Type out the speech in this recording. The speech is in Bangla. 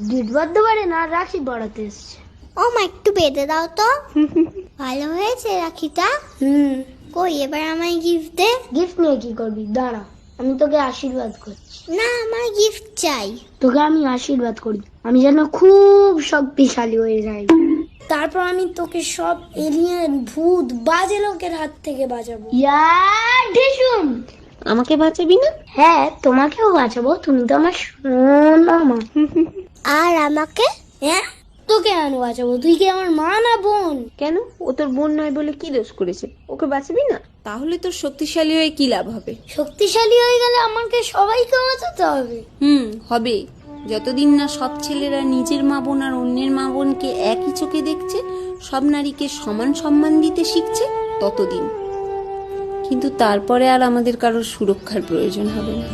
গিফট বাঁধতে পারে না, রাখি বাড়াতে এসছে। ও মা, একটু বেঁধে দাও তো। ভালো হয়েছে রাখিটা। কই এবার আমায় গিফট দে। গিফট নিয়ে কি করবি? দাঁড়া, আমি তোকে আশীর্বাদ করছি। না, আমার গিফট চাই। তোকে আমি আশীর্বাদ করি, আমি যেন খুব শক্তিশালী হয়ে যাই। তারপর আমি তোকে সব এলিয়েন, ভূত, বাজে লোকের হাত থেকে বাঁচাবো। ঢিসুম! আমাকে বাঁচাবি না? হ্যাঁ, তোমাকেও বাঁচাবো, তুমি তো আমার সোনা মা। আর আমাকে? হ্যাঁ, তোকে আমি বাঁচাবো। তুই কি আমার মা না বোন? কেন? ও তোর বোন নয় বলে কি দোষ করেছে? ওকে বাঁচাবি না? তাহলে তোর শক্তিশালী হয়ে কি লাভ হবে? শক্তিশালী হয়ে গেলে আমাকে সবাইকে বাঁচাতে হবে। হবে। যতদিন না সব ছেলেরা নিজের মা বোন আর অন্যের মা বোনকে একই চোখে দেখছে, সব নারীকে সমান সম্মান দিতে শিখছে, ততদিন। কিন্তু তারপরে আর আমাদের কারোর সুরক্ষার প্রয়োজন হবে না।